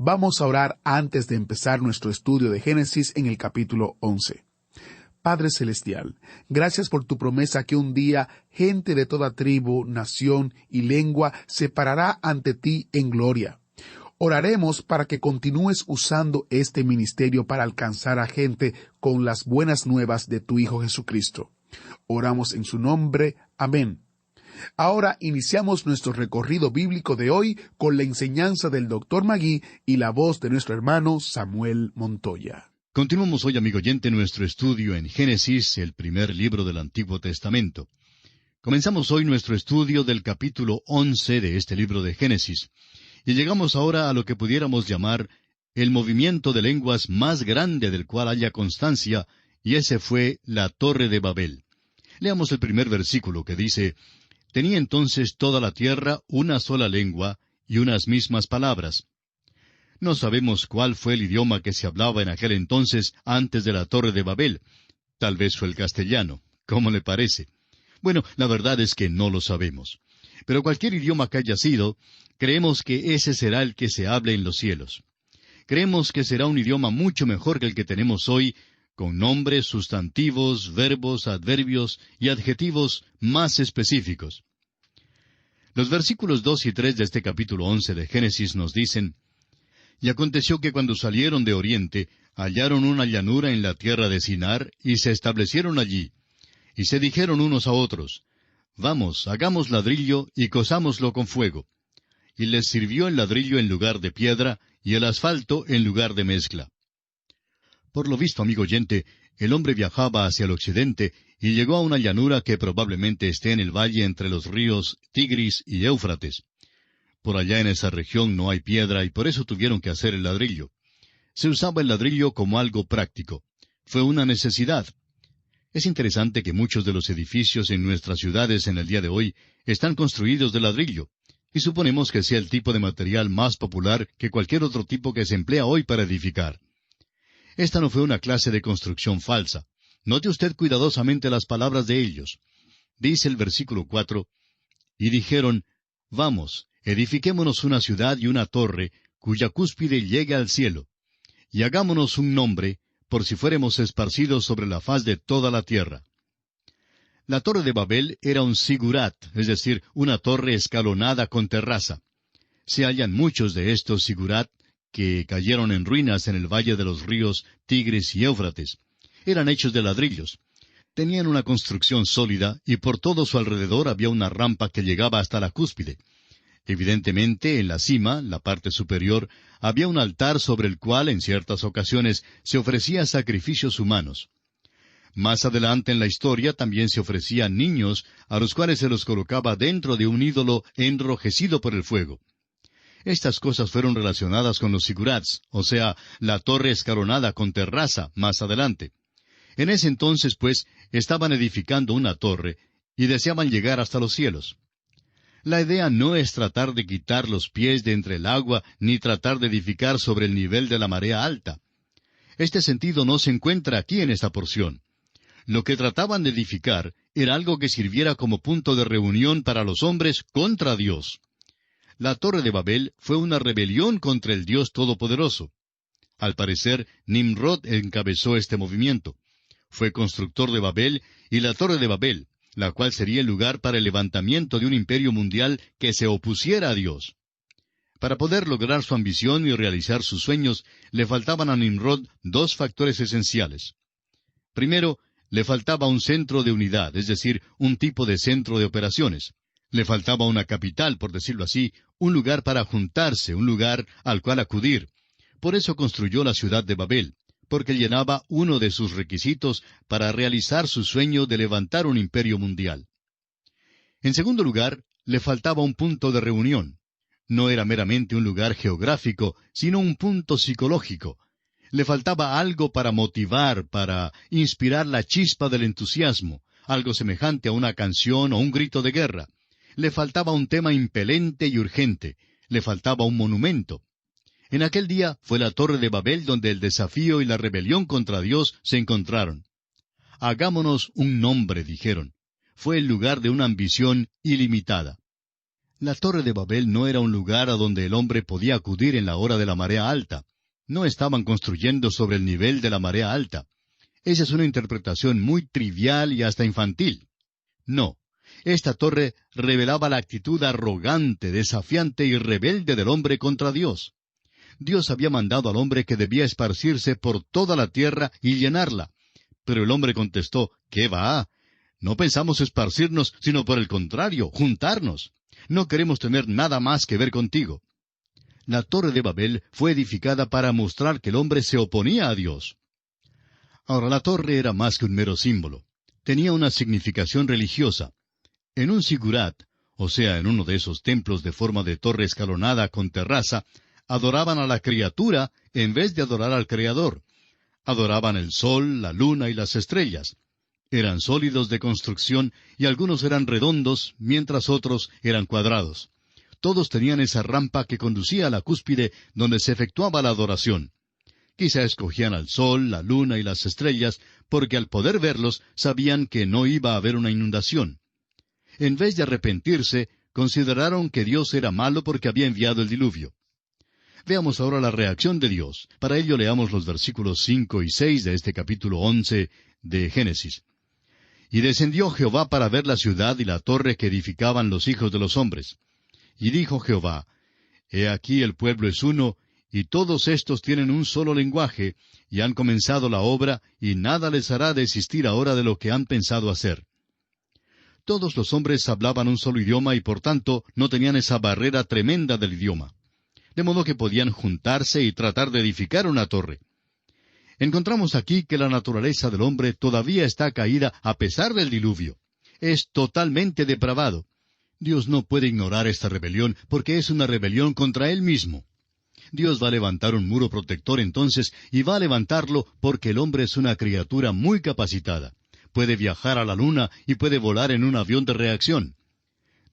Vamos a orar antes de empezar nuestro estudio de Génesis en el capítulo 11. Padre Celestial, gracias por tu promesa que un día gente de toda tribu, nación y lengua se parará ante ti en gloria. Oraremos para que continúes usando este ministerio para alcanzar a gente con las buenas nuevas de tu Hijo Jesucristo. Oramos en su nombre. Amén. Ahora iniciamos nuestro recorrido bíblico de hoy con la enseñanza del Dr. Magui y la voz de nuestro hermano Samuel Montoya. Continuamos hoy, amigo oyente, nuestro estudio en Génesis, el primer libro del Antiguo Testamento. Comenzamos hoy nuestro estudio del capítulo 11 de este libro de Génesis, y llegamos ahora a lo que pudiéramos llamar el movimiento de lenguas más grande del cual haya constancia, y ese fue la Torre de Babel. Leamos el primer versículo que dice: «Tenía entonces toda la tierra una sola lengua y unas mismas palabras». No sabemos cuál fue el idioma que se hablaba en aquel entonces antes de la Torre de Babel. Tal vez fue el castellano. ¿Cómo le parece? Bueno, la verdad es que no lo sabemos. Pero cualquier idioma que haya sido, creemos que ese será el que se hable en los cielos. Creemos que será un idioma mucho mejor que el que tenemos hoy, con nombres, sustantivos, verbos, adverbios y adjetivos más específicos. Los versículos 2 y 3 de este capítulo 11 de Génesis nos dicen: «Y aconteció que cuando salieron de oriente, hallaron una llanura en la tierra de Sinar, y se establecieron allí. Y se dijeron unos a otros: Vamos, hagamos ladrillo, y cosámoslo con fuego. Y les sirvió el ladrillo en lugar de piedra, y el asfalto en lugar de mezcla». Por lo visto, amigo oyente, el hombre viajaba hacia el occidente y llegó a una llanura que probablemente esté en el valle entre los ríos Tigris y Éufrates. Por allá en esa región no hay piedra y por eso tuvieron que hacer el ladrillo. Se usaba el ladrillo como algo práctico. Fue una necesidad. Es interesante que muchos de los edificios en nuestras ciudades en el día de hoy están construidos de ladrillo, y suponemos que sea el tipo de material más popular que cualquier otro tipo que se emplea hoy para edificar. Esta no fue una clase de construcción falsa. Note usted cuidadosamente las palabras de ellos. Dice el versículo 4, «Y dijeron, Vamos, edifiquémonos una ciudad y una torre, cuya cúspide llegue al cielo, y hagámonos un nombre, por si fuéremos esparcidos sobre la faz de toda la tierra». La Torre de Babel era un sigurat, es decir, una torre escalonada con terraza. Se hallan muchos de estos sigurat que cayeron en ruinas en el valle de los ríos Tigris y Éufrates. Eran hechos de ladrillos. Tenían una construcción sólida y por todo su alrededor había una rampa que llegaba hasta la cúspide. Evidentemente, en la cima, la parte superior, había un altar sobre el cual en ciertas ocasiones se ofrecían sacrificios humanos. Más adelante en la historia también se ofrecían niños a los cuales se los colocaba dentro de un ídolo enrojecido por el fuego. Estas cosas fueron relacionadas con los sigurats, o sea, la torre escalonada con terraza, más adelante. En ese entonces, pues, estaban edificando una torre, y deseaban llegar hasta los cielos. La idea no es tratar de quitar los pies de entre el agua, ni tratar de edificar sobre el nivel de la marea alta. Este sentido no se encuentra aquí en esta porción. Lo que trataban de edificar era algo que sirviera como punto de reunión para los hombres contra Dios. La Torre de Babel fue una rebelión contra el Dios Todopoderoso. Al parecer, Nimrod encabezó este movimiento. Fue constructor de Babel y la Torre de Babel, la cual sería el lugar para el levantamiento de un imperio mundial que se opusiera a Dios. Para poder lograr su ambición y realizar sus sueños, le faltaban a Nimrod dos factores esenciales. Primero, le faltaba un centro de unidad, es decir, un tipo de centro de operaciones. Le faltaba una capital, por decirlo así, un lugar para juntarse, un lugar al cual acudir. Por eso construyó la ciudad de Babel, porque llenaba uno de sus requisitos para realizar su sueño de levantar un imperio mundial. En segundo lugar, le faltaba un punto de reunión. No era meramente un lugar geográfico, sino un punto psicológico. Le faltaba algo para motivar, para inspirar la chispa del entusiasmo, algo semejante a una canción o un grito de guerra. Le faltaba un tema impelente y urgente. Le faltaba un monumento. En aquel día fue la Torre de Babel donde el desafío y la rebelión contra Dios se encontraron. Hagámonos un nombre, dijeron. Fue el lugar de una ambición ilimitada. La Torre de Babel no era un lugar a donde el hombre podía acudir en la hora de la marea alta. No estaban construyendo sobre el nivel de la marea alta. Esa es una interpretación muy trivial y hasta infantil. No, esta torre revelaba la actitud arrogante, desafiante y rebelde del hombre contra Dios. Dios había mandado al hombre que debía esparcirse por toda la tierra y llenarla. Pero el hombre contestó, ¿qué va? No pensamos esparcirnos, sino por el contrario, juntarnos. No queremos tener nada más que ver contigo. La Torre de Babel fue edificada para mostrar que el hombre se oponía a Dios. Ahora, la torre era más que un mero símbolo. Tenía una significación religiosa. En un sigurat, o sea, en uno de esos templos de forma de torre escalonada con terraza, adoraban a la criatura en vez de adorar al Creador. Adoraban el sol, la luna y las estrellas. Eran sólidos de construcción y algunos eran redondos, mientras otros eran cuadrados. Todos tenían esa rampa que conducía a la cúspide donde se efectuaba la adoración. Quizá escogían al sol, la luna y las estrellas, porque al poder verlos sabían que no iba a haber una inundación. En vez de arrepentirse, consideraron que Dios era malo porque había enviado el diluvio. Veamos ahora la reacción de Dios. Para ello leamos los versículos 5 y 6 de este capítulo 11 de Génesis. Y descendió Jehová para ver la ciudad y la torre que edificaban los hijos de los hombres. Y dijo Jehová, He aquí el pueblo es uno, y todos estos tienen un solo lenguaje, y han comenzado la obra, y nada les hará desistir ahora de lo que han pensado hacer. Todos los hombres hablaban un solo idioma y por tanto no tenían esa barrera tremenda del idioma. De modo que podían juntarse y tratar de edificar una torre. Encontramos aquí que la naturaleza del hombre todavía está caída a pesar del diluvio. Es totalmente depravado. Dios no puede ignorar esta rebelión porque es una rebelión contra Él mismo. Dios va a levantar un muro protector entonces y va a levantarlo porque el hombre es una criatura muy capacitada. Puede viajar a la luna y puede volar en un avión de reacción.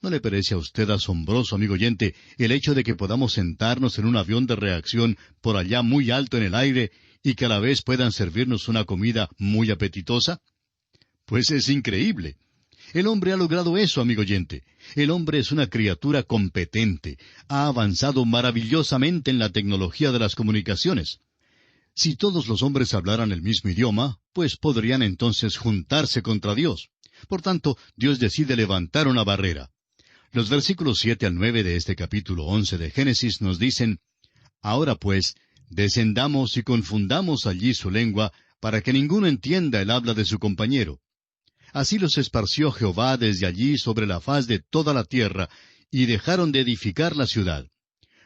¿No le parece a usted asombroso, amigo oyente, el hecho de que podamos sentarnos en un avión de reacción por allá muy alto en el aire y que a la vez puedan servirnos una comida muy apetitosa? Pues es increíble. El hombre ha logrado eso, amigo oyente. El hombre es una criatura competente. Ha avanzado maravillosamente en la tecnología de las comunicaciones. Si todos los hombres hablaran el mismo idioma, pues podrían entonces juntarse contra Dios. Por tanto, Dios decide levantar una barrera. Los versículos 7 al 9 de este capítulo 11 de Génesis nos dicen, Ahora pues, descendamos y confundamos allí su lengua, para que ninguno entienda el habla de su compañero. Así los esparció Jehová desde allí sobre la faz de toda la tierra, y dejaron de edificar la ciudad.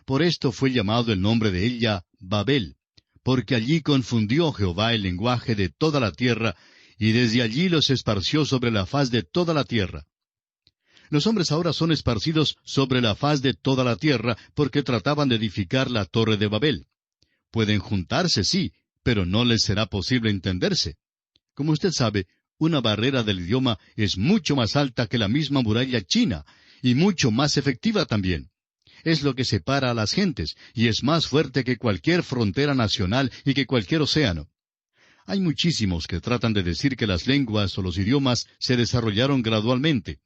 Por esto fue llamado el nombre de ella Babel, porque allí confundió Jehová el lenguaje de toda la tierra, y desde allí los esparció sobre la faz de toda la tierra. Los hombres ahora son esparcidos sobre la faz de toda la tierra, porque trataban de edificar la Torre de Babel. Pueden juntarse, sí, pero no les será posible entenderse. Como usted sabe, una barrera del idioma es mucho más alta que la misma muralla china, y mucho más efectiva también. Es lo que separa a las gentes, y es más fuerte que cualquier frontera nacional y que cualquier océano. Hay muchísimos que tratan de decir que las lenguas o los idiomas se desarrollaron gradualmente.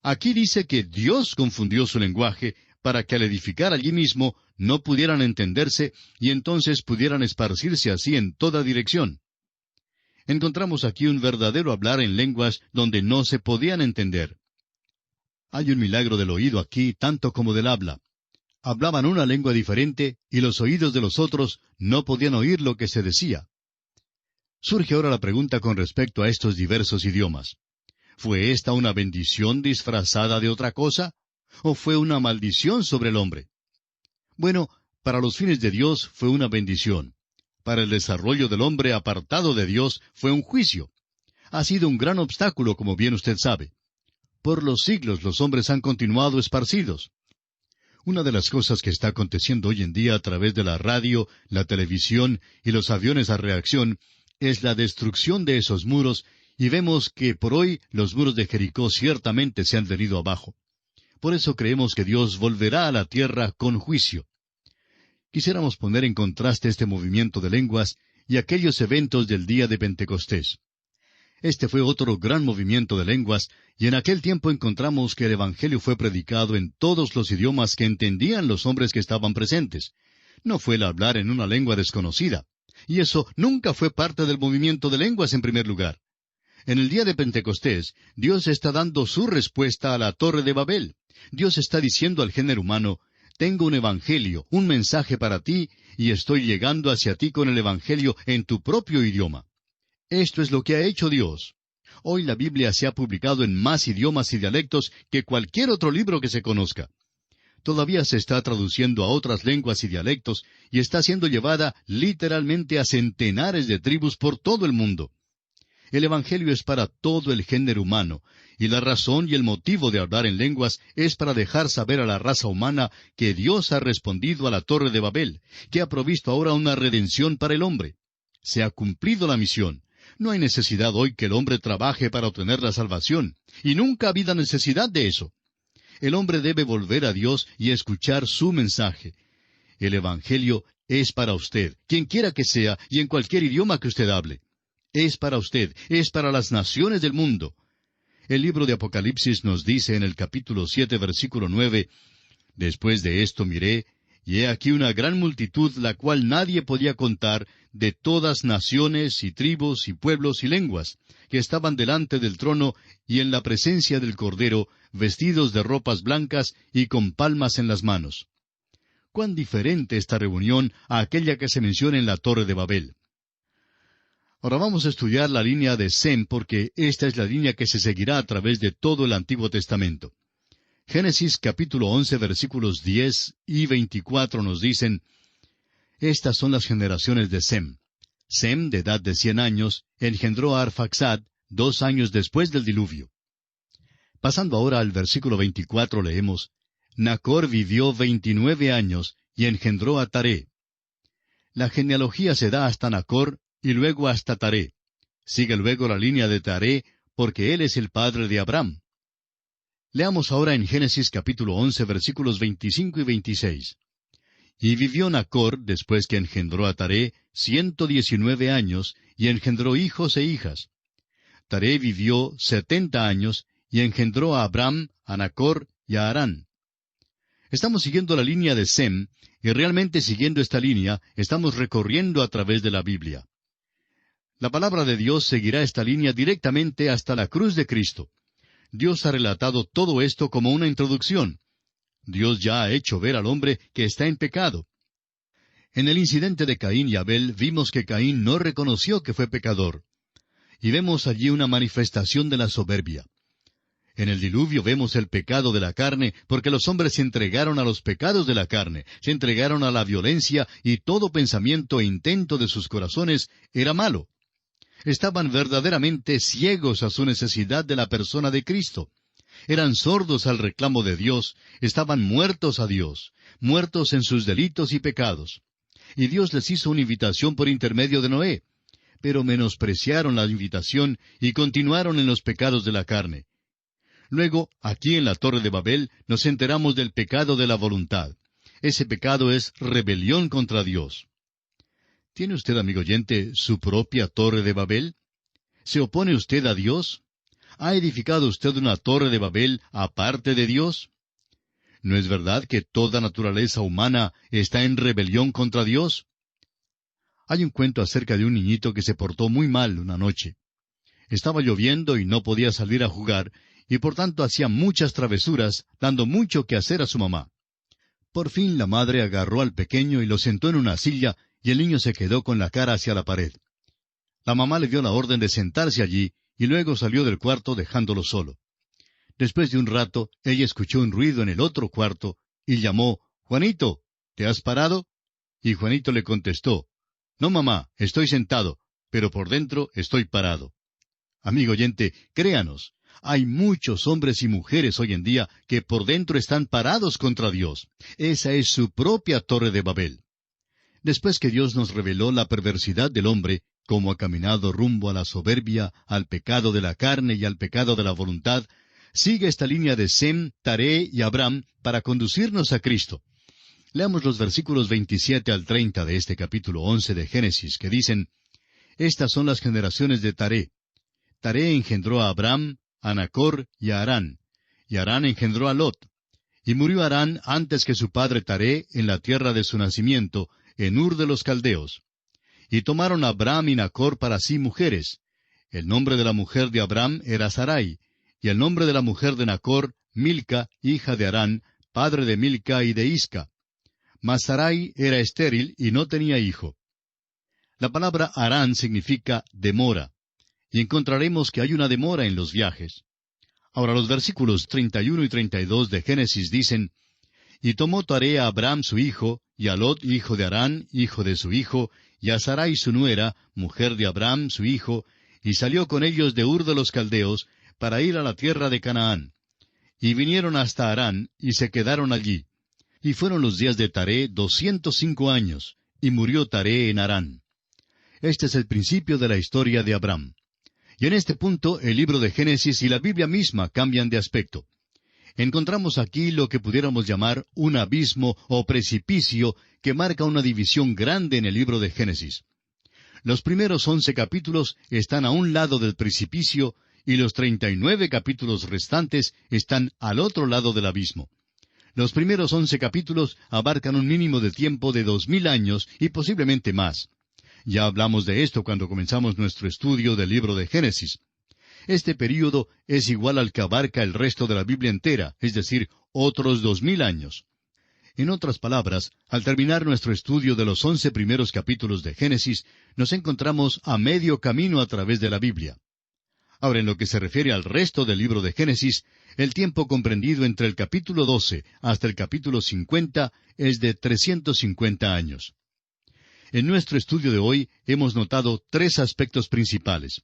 Aquí dice que Dios confundió su lenguaje para que al edificar allí mismo no pudieran entenderse y entonces pudieran esparcirse así en toda dirección. Encontramos aquí un verdadero hablar en lenguas donde no se podían entender. Hay un milagro del oído aquí tanto como del habla. Hablaban una lengua diferente y los oídos de los otros no podían oír lo que se decía. Surge ahora la pregunta con respecto a estos diversos idiomas. ¿Fue esta una bendición disfrazada de otra cosa? ¿O fue una maldición sobre el hombre? Bueno, para los fines de Dios fue una bendición. Para el desarrollo del hombre apartado de Dios fue un juicio. Ha sido un gran obstáculo, como bien usted sabe. Por los siglos los hombres han continuado esparcidos. Una de las cosas que está aconteciendo hoy en día a través de la radio, la televisión y los aviones a reacción es la destrucción de esos muros, y vemos que por hoy los muros de Jericó ciertamente se han venido abajo. Por eso creemos que Dios volverá a la tierra con juicio. Quisiéramos poner en contraste este movimiento de lenguas y aquellos eventos del día de Pentecostés. Este fue otro gran movimiento de lenguas, y en aquel tiempo encontramos que el Evangelio fue predicado en todos los idiomas que entendían los hombres que estaban presentes. No fue el hablar en una lengua desconocida. Y eso nunca fue parte del movimiento de lenguas en primer lugar. En el día de Pentecostés, Dios está dando su respuesta a la Torre de Babel. Dios está diciendo al género humano, tengo un evangelio, un mensaje para ti, y estoy llegando hacia ti con el evangelio en tu propio idioma. Esto es lo que ha hecho Dios. Hoy la Biblia se ha publicado en más idiomas y dialectos que cualquier otro libro que se conozca. Todavía se está traduciendo a otras lenguas y dialectos, y está siendo llevada literalmente a centenares de tribus por todo el mundo. El Evangelio es para todo el género humano, y la razón y el motivo de hablar en lenguas es para dejar saber a la raza humana que Dios ha respondido a la Torre de Babel, que ha provisto ahora una redención para el hombre. Se ha cumplido la misión. No hay necesidad hoy que el hombre trabaje para obtener la salvación, y nunca ha habido necesidad de eso. El hombre debe volver a Dios y escuchar su mensaje. El Evangelio es para usted, quien quiera que sea, y en cualquier idioma que usted hable. Es para usted, es para las naciones del mundo. El libro de Apocalipsis nos dice en el capítulo 7, versículo 9, Después de esto miré, y he aquí una gran multitud, la cual nadie podía contar, de todas naciones y tribus y pueblos y lenguas, que estaban delante del trono y en la presencia del Cordero, vestidos de ropas blancas y con palmas en las manos. Cuán diferente esta reunión a aquella que se menciona en la Torre de Babel. Ahora vamos a estudiar la línea de Sem, porque esta es la línea que se seguirá a través de todo el Antiguo Testamento. Génesis capítulo 11 versículos 10 y 24 nos dicen, Estas son las generaciones de Sem. Sem, de edad de 100 años, engendró a Arfaxad 2 años después del diluvio. Pasando ahora al versículo 24 leemos, Nacor vivió 29 años y engendró a Taré. La genealogía se da hasta Nacor y luego hasta Taré. Sigue luego la línea de Taré, porque él es el padre de Abraham. Leamos ahora en Génesis capítulo 11 versículos 25 y 26. Y vivió Nacor, después que engendró a Taré, 119 años, y engendró hijos e hijas. Taré vivió 70 años, y engendró a Abraham, a Nacor y a Harán. Estamos siguiendo la línea de Sem, y realmente siguiendo esta línea, estamos recorriendo a través de la Biblia. La palabra de Dios seguirá esta línea directamente hasta la cruz de Cristo. Dios ha relatado todo esto como una introducción. Dios ya ha hecho ver al hombre que está en pecado. En el incidente de Caín y Abel vimos que Caín no reconoció que fue pecador. Y vemos allí una manifestación de la soberbia. En el diluvio vemos el pecado de la carne, porque los hombres se entregaron a los pecados de la carne, se entregaron a la violencia, y todo pensamiento e intento de sus corazones era malo. Estaban verdaderamente ciegos a su necesidad de la persona de Cristo. Eran sordos al reclamo de Dios, estaban muertos a Dios, muertos en sus delitos y pecados. Y Dios les hizo una invitación por intermedio de Noé, pero menospreciaron la invitación y continuaron en los pecados de la carne. Luego, aquí en la Torre de Babel, nos enteramos del pecado de la voluntad. Ese pecado es rebelión contra Dios. ¿Tiene usted, amigo oyente, su propia Torre de Babel? ¿Se opone usted a Dios? ¿Ha edificado usted una Torre de Babel aparte de Dios? ¿No es verdad que toda naturaleza humana está en rebelión contra Dios? Hay un cuento acerca de un niñito que se portó muy mal una noche. Estaba lloviendo y no podía salir a jugar, y por tanto hacía muchas travesuras, dando mucho que hacer a su mamá. Por fin la madre agarró al pequeño y lo sentó en una silla, y el niño se quedó con la cara hacia la pared. La mamá le dio la orden de sentarse allí, y luego salió del cuarto dejándolo solo. Después de un rato, ella escuchó un ruido en el otro cuarto, y llamó, «Juanito, ¿te has parado?» Y Juanito le contestó, «No, mamá, estoy sentado, pero por dentro estoy parado». Amigo oyente, créanos, hay muchos hombres y mujeres hoy en día que por dentro están parados contra Dios. Esa es su propia Torre de Babel. Después que Dios nos reveló la perversidad del hombre, cómo ha caminado rumbo a la soberbia, al pecado de la carne y al pecado de la voluntad, sigue esta línea de Sem, Taré y Abraham para conducirnos a Cristo. Leamos los versículos 27 al 30 de este capítulo 11 de Génesis, que dicen, Estas son las generaciones de Taré. Taré engendró a Abram, a Nacor y a Harán. Y Harán engendró a Lot. Y murió Harán antes que su padre Taré en la tierra de su nacimiento, en Ur de los Caldeos. Y tomaron a Abram y Nacor para sí mujeres. El nombre de la mujer de Abram era Sarai, y el nombre de la mujer de Nacor, Milca, hija de Harán, padre de Milca y de Isca. Mas Sarai era estéril y no tenía hijo. La palabra Harán significa demora, y encontraremos que hay una demora en los viajes. Ahora los versículos 31 y 32 de Génesis dicen, Y tomó Taré a Abram su hijo, y a Lot hijo de Harán, hijo de su hijo, y a Sarai su nuera, mujer de Abram su hijo, y salió con ellos de Ur de los Caldeos, para ir a la tierra de Canaán. Y vinieron hasta Harán, y se quedaron allí. Y fueron los días de Taré 205 años, y murió Taré en Harán. Este es el principio de la historia de Abram. Y en este punto el libro de Génesis y la Biblia misma cambian de aspecto. Encontramos aquí lo que pudiéramos llamar un abismo o precipicio que marca una división grande en el libro de Génesis. Los primeros 11 capítulos están a un lado del precipicio y los 39 capítulos restantes están al otro lado del abismo. Los primeros 11 capítulos abarcan un mínimo de tiempo de 2000 años y posiblemente más. Ya hablamos de esto cuando comenzamos nuestro estudio del libro de Génesis. Este período es igual al que abarca el resto de la Biblia entera, es decir, otros 2000 años. En otras palabras, al terminar nuestro estudio de los 11 primeros capítulos de Génesis, nos encontramos a medio camino a través de la Biblia. Ahora, en lo que se refiere al resto del libro de Génesis, el tiempo comprendido entre el capítulo 12 hasta el capítulo 50 es de 350 años. En nuestro estudio de hoy hemos notado 3 aspectos principales.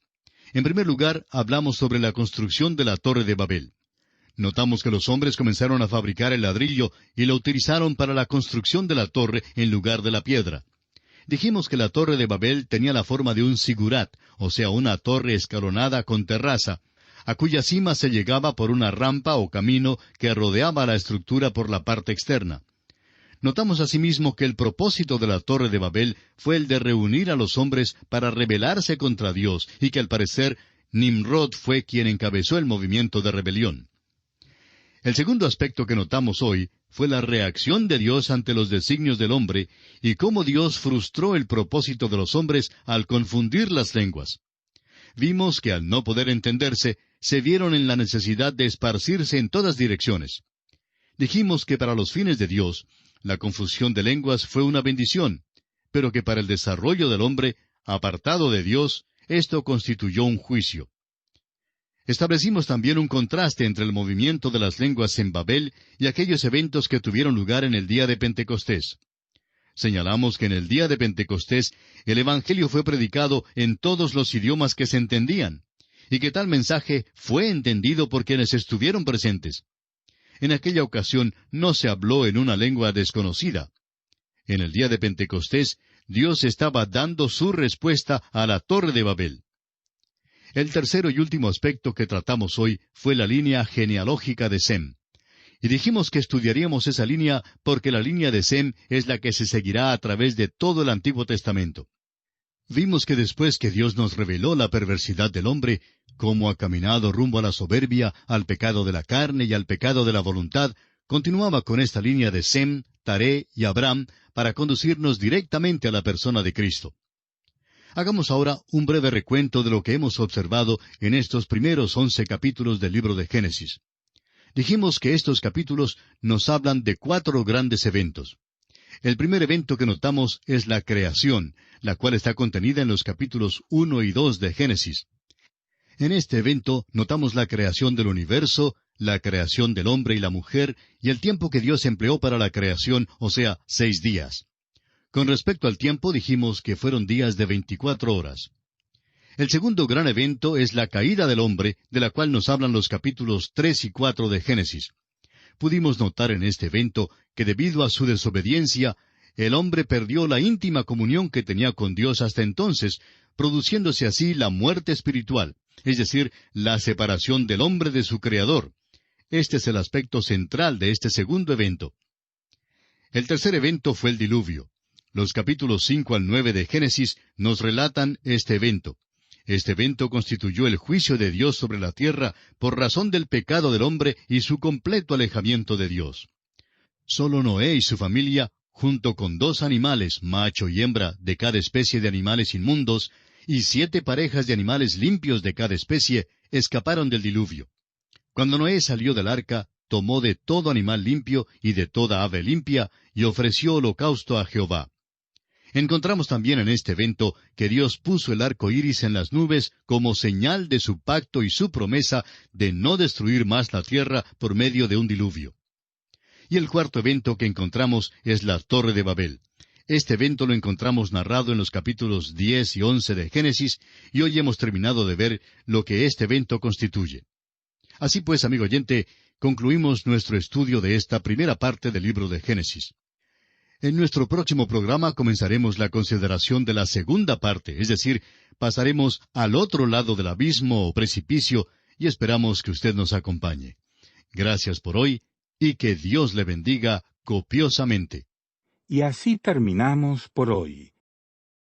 En primer lugar, hablamos sobre la construcción de la Torre de Babel. Notamos que los hombres comenzaron a fabricar el ladrillo y lo utilizaron para la construcción de la torre en lugar de la piedra. Dijimos que la Torre de Babel tenía la forma de un sigurat, o sea, una torre escalonada con terraza, a cuya cima se llegaba por una rampa o camino que rodeaba la estructura por la parte externa. Notamos asimismo que el propósito de la Torre de Babel fue el de reunir a los hombres para rebelarse contra Dios, y que al parecer Nimrod fue quien encabezó el movimiento de rebelión. El segundo aspecto que notamos hoy fue la reacción de Dios ante los designios del hombre, y cómo Dios frustró el propósito de los hombres al confundir las lenguas. Vimos que al no poder entenderse, se vieron en la necesidad de esparcirse en todas direcciones. Dijimos que para los fines de Dios, la confusión de lenguas fue una bendición, pero que para el desarrollo del hombre, apartado de Dios, esto constituyó un juicio. Establecimos también un contraste entre el movimiento de las lenguas en Babel y aquellos eventos que tuvieron lugar en el día de Pentecostés. Señalamos que en el día de Pentecostés el Evangelio fue predicado en todos los idiomas que se entendían, y que tal mensaje fue entendido por quienes estuvieron presentes. En aquella ocasión no se habló en una lengua desconocida. En el día de Pentecostés, Dios estaba dando su respuesta a la Torre de Babel. El tercero y último aspecto que tratamos hoy fue la línea genealógica de Sem. Y dijimos que estudiaríamos esa línea porque la línea de Sem es la que se seguirá a través de todo el Antiguo Testamento. Vimos que después que Dios nos reveló la perversidad del hombre, cómo ha caminado rumbo a la soberbia, al pecado de la carne y al pecado de la voluntad, continuaba con esta línea de Sem, Taré y Abram para conducirnos directamente a la persona de Cristo. Hagamos ahora un breve recuento de lo que hemos observado en estos primeros 11 capítulos del libro de Génesis. Dijimos que estos capítulos nos hablan de 4 grandes eventos. El primer evento que notamos es la creación, la cual está contenida en los capítulos 1 y 2 de Génesis. En este evento notamos la creación del universo, la creación del hombre y la mujer, y el tiempo que Dios empleó para la creación, o sea, 6 días. Con respecto al tiempo dijimos que fueron días de 24 horas. El segundo gran evento es la caída del hombre, de la cual nos hablan los capítulos 3 y 4 de Génesis. Pudimos notar en este evento que debido a su desobediencia, el hombre perdió la íntima comunión que tenía con Dios hasta entonces, produciéndose así la muerte espiritual, es decir, la separación del hombre de su Creador. Este es el aspecto central de este segundo evento. El tercer evento fue el diluvio. Los capítulos 5 al 9 de Génesis nos relatan este evento. Este evento constituyó el juicio de Dios sobre la tierra por razón del pecado del hombre y su completo alejamiento de Dios. Solo Noé y su familia, junto con 2 animales, macho y hembra, de cada especie de animales inmundos, y 7 parejas de animales limpios de cada especie, escaparon del diluvio. Cuando Noé salió del arca, tomó de todo animal limpio y de toda ave limpia, y ofreció holocausto a Jehová. Encontramos también en este evento que Dios puso el arco iris en las nubes como señal de su pacto y su promesa de no destruir más la tierra por medio de un diluvio. Y el cuarto evento que encontramos es la Torre de Babel. Este evento lo encontramos narrado en los capítulos 10 y 11 de Génesis, y hoy hemos terminado de ver lo que este evento constituye. Así pues, amigo oyente, concluimos nuestro estudio de esta primera parte del libro de Génesis. En nuestro próximo programa comenzaremos la consideración de la segunda parte, es decir, pasaremos al otro lado del abismo o precipicio, y esperamos que usted nos acompañe. Gracias por hoy, y que Dios le bendiga copiosamente. Y así terminamos por hoy.